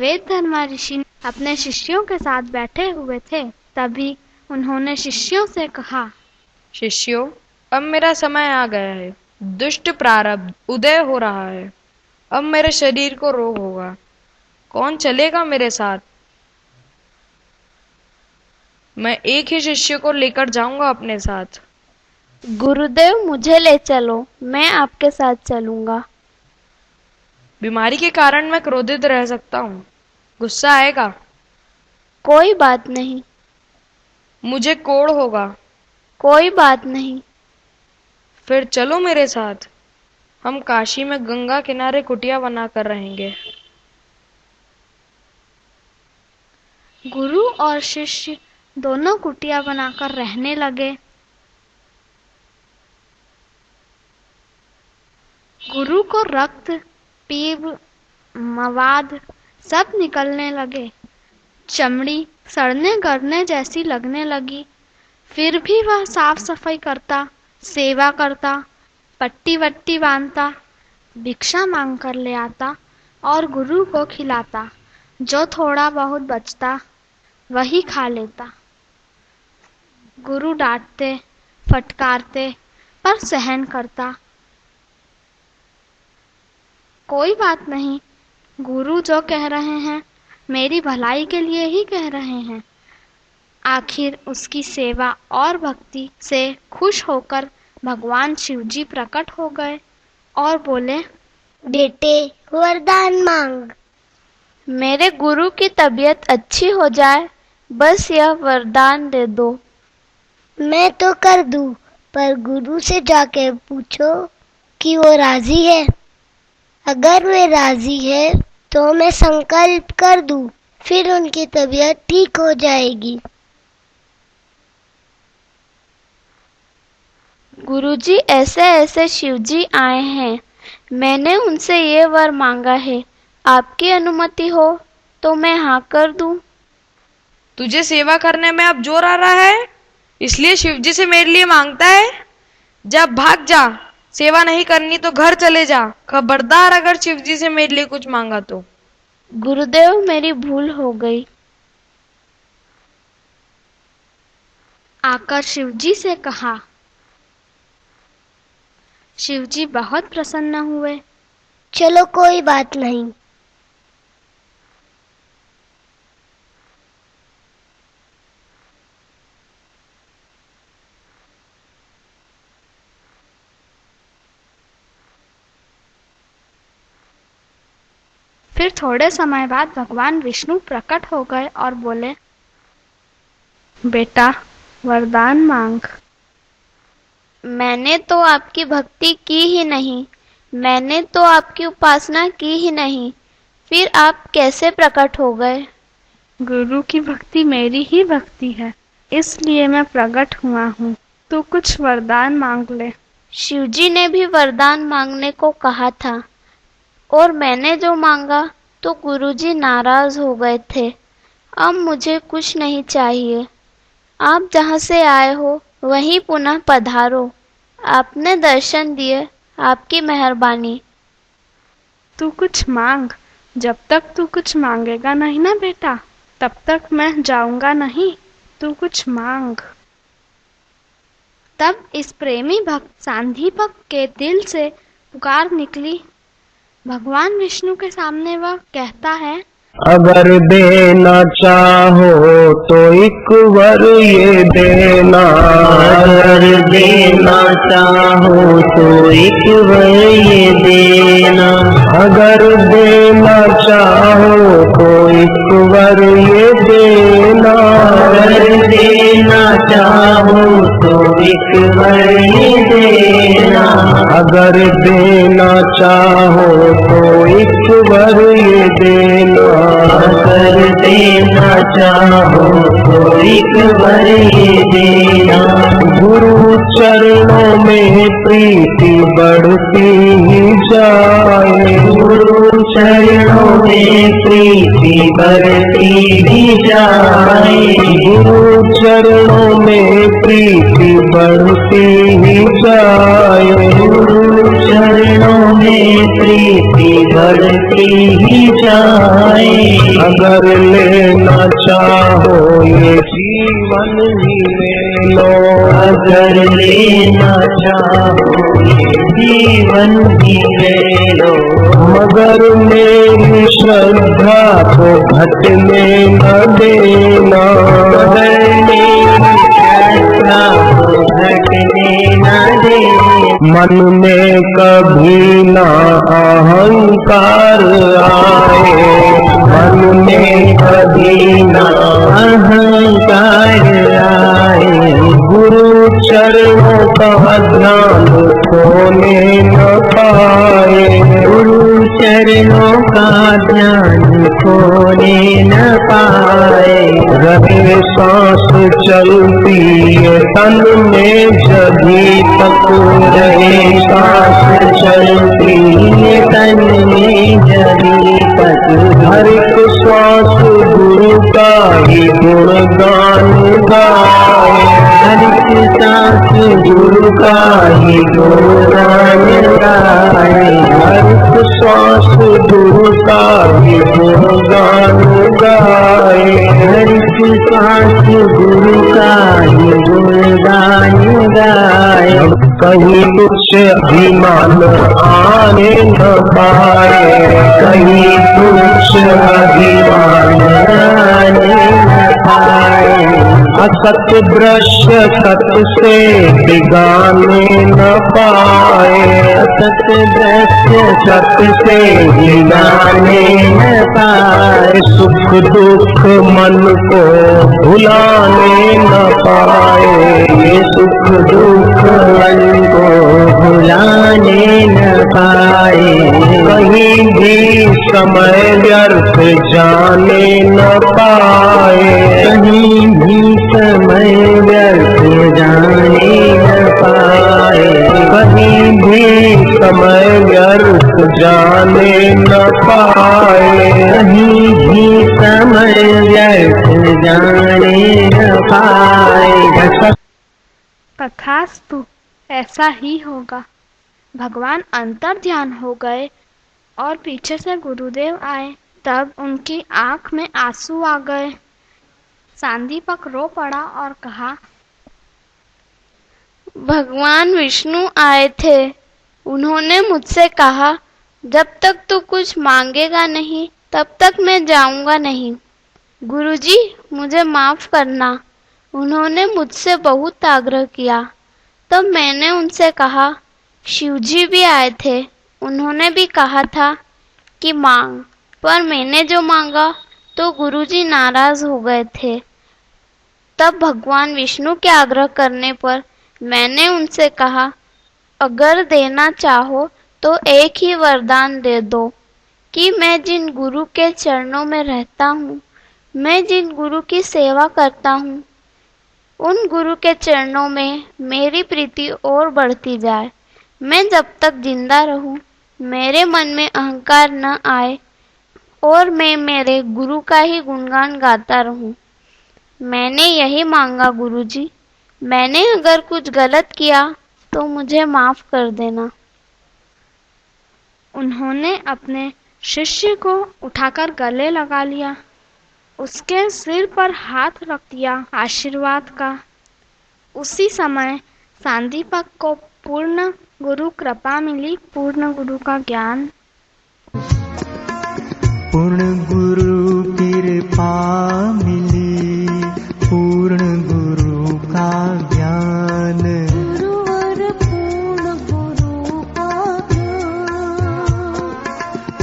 वेद धर्मा ऋषि अपने शिष्यों के साथ बैठे हुए थे। तभी उन्होंने शिष्यों से कहा, शिष्यों, अब मेरा समय आ गया है। दुष्ट प्रारब्ध उदय हो रहा है। अब मेरे शरीर को रोग होगा। कौन चलेगा मेरे साथ? मैं एक ही शिष्य को लेकर जाऊंगा अपने साथ। गुरुदेव, मुझे ले चलो, मैं आपके साथ चलूंगा। बीमारी के कारण मैं क्रोधित रह सकता हूँ। गुस्सा आएगा। कोई बात नहीं। मुझे कोढ़ होगा। कोई बात नहीं। फिर चलो मेरे साथ। हम काशी में गंगा किनारे कुटिया बनाकर रहेंगे। गुरु और शिष्य दोनों कुटिया बनाकर रहने लगे। गुरु को रक्त, पीप, मवाद सब निकलने लगे। चमड़ी सड़ने गलने जैसी लगने लगी। फिर भी वह साफ सफाई करता, सेवा करता, पट्टी वट्टी बांधता, भिक्षा मांग कर ले आता और गुरु को खिलाता। जो थोड़ा बहुत बचता वही खा लेता। गुरु डांटते, फटकारते, पर सहन करता। कोई बात नहीं, गुरु जो कह रहे हैं मेरी भलाई के लिए ही कह रहे हैं। आखिर उसकी सेवा और भक्ति से खुश होकर भगवान शिवजी प्रकट हो गए और बोले, बेटे, वरदान मांग। मेरे गुरु की तबीयत अच्छी हो जाए, बस यह वरदान दे दो। मैं तो कर दूं, पर गुरु से जाके पूछो कि वो राजी है। अगर वे राजी है तो मैं संकल्प कर दूं, फिर उनकी तबीयत ठीक हो जाएगी। गुरुजी, ऐसे ऐसे शिवजी आए हैं, मैंने उनसे ये वर मांगा है। आपकी अनुमति हो तो मैं हाँ कर दूं। तुझे सेवा करने में अब जोर आ रहा है, इसलिए शिवजी से मेरे लिए मांगता है? जा, भाग जा। सेवा नहीं करनी तो घर चले जा। खबरदार अगर शिवजी से मेरे लिए कुछ मांगा तो। गुरुदेव, मेरी भूल हो गई। आकर शिवजी से कहा। शिवजी बहुत प्रसन्न हुए। चलो, कोई बात नहीं। फिर थोड़े समय बाद भगवान विष्णु प्रकट हो गए और बोले, बेटा, वरदान मांग। मैंने तो आपकी भक्ति की ही नहीं, मैंने तो आपकी उपासना की ही नहीं, फिर आप कैसे प्रकट हो गए? गुरु की भक्ति मेरी ही भक्ति है, इसलिए मैं प्रकट हुआ हूँ। तू कुछ वरदान मांग ले। शिवजी ने भी वरदान मांगने को कहा था, और मैंने जो मांगा तो गुरुजी नाराज हो गए थे। अब मुझे कुछ नहीं चाहिए। आप जहाँ से आए हो वहीं पुनः पधारो। आपने दर्शन दिए, आपकी मेहरबानी। तू कुछ मांग। जब तक तू कुछ मांगेगा नहीं ना बेटा, तब तक मैं जाऊंगा नहीं। तू कुछ मांग। तब इस प्रेमी भक्त सांदीपक के दिल से पुकार निकली। भगवान विष्णु के सामने वह कहता है, अगर देना चाहो तो एक बार ये देना। अगर देना चाहो तो एक बार ये देना। अगर देना चाहो तो एक बार ये देना। अगर देना चाहो तो एक बार ये देना। अगर देना चाहो तो एक बार ये देना। अगर देना चाहो तो एक बार ये देना। गुरु चरणों में प्रीति बढ़ती ही जाए। गुरु चरणों में प्रीति बढ़ती ही जाए। गुरु चरणों में प्रीति बढ़ती ही जाए। गुरु चरणों में प्रीति बढ़ती ही जाए। अगर लेना चाहो ये जीवन ही ले लो, अगर लेना चाहो ये जीवन ही ले लो। मगर मेरी श्रद्धा को घटने न देना, मगर मेरी श्रद्धा को घटने न देना। मन में कभी ना अहंकार आए, मन में कभी ना अहंकार आए। गुरु चरणों का ध्यान खोने न पाए, गुरु चरणों का ध्यान खोने न पाए। रहे सांस चलती है तन में जभी तक, रहे सांस चलती है तन में जभी तक। हर एक श्वास गुरु का ही गुणगान गाए, हर एक सांस गुरु का ही गुणगान गाए। हर एक श्वास गुरु का ही गुणगान गाए, हर एक श्वास गुरु का ही गुणगान गाए। कहीं कुछ अभिमान आने न पाए, कहीं कुछ अभिमान आने न पाए। असत दृश्य सत्य से बिगाने न पाए, असत दृश्य सत्य से बिगाने न पाए। सुख दुख मन को भुलाने न पाए, ये सुख दुख मन को भुलाने न पाए। कहीं भी समय व्यर्थ जाने न पाए, कहीं भी समय व्यर्थ जाने न पाए। कहीं भी समय व्यर्थ जाने न पाए, कहीं भी समय व्यर्थ जाने न पाए। तथास्तु, ऐसा ही होगा। भगवान अंतर ध्यान हो गए और पीछे से गुरुदेव आए। तब उनकी आंख में आंसू आ गए। सांदीपक रो पड़ा और कहा, भगवान विष्णु आए थे। उन्होंने मुझसे कहा, जब तक तू कुछ मांगेगा नहीं तब तक मैं जाऊंगा नहीं। गुरुजी, मुझे माफ करना। उन्होंने मुझसे बहुत आग्रह किया। तब मैंने उनसे कहा, शिवजी भी आए थे, उन्होंने भी कहा था कि मांग, पर मैंने जो मांगा तो गुरुजी नाराज हो गए थे। तब भगवान विष्णु के आग्रह करने पर मैंने उनसे कहा, अगर देना चाहो तो एक ही वरदान दे दो कि मैं जिन गुरु के चरणों में रहता हूँ, मैं जिन गुरु की सेवा करता हूँ, उन गुरु के चरणों में मेरी प्रीति और बढ़ती जाए। मैं जब तक जिंदा रहूं, मेरे मन में अहंकार न आए और मैं मेरे गुरु का ही गुणगान गाता रहूं। मैंने यही मांगा गुरुजी। मैंने अगर कुछ गलत किया तो मुझे माफ कर देना। उन्होंने अपने शिष्य को उठाकर गले लगा लिया, उसके सिर पर हाथ रख दिया आशीर्वाद का। उसी समय सांदीपक को पूर्ण गुरु कृपा मिली, पूर्ण गुरु का ज्ञान। पूर्ण गुरु कृपा मिली, पूर्ण गुरु का ज्ञान। गुरुवर पूर्ण गुरु का ज्ञान।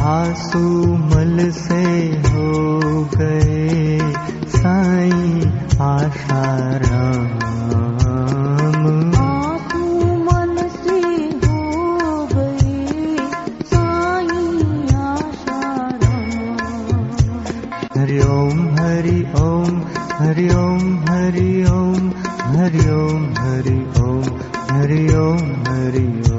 आंसू मल से हो गए साईं आशाराम। हरि ओम हरि ओम हरि ओम हरि ओम हरि ओम हरि ओम हरि ओम हरि ओम।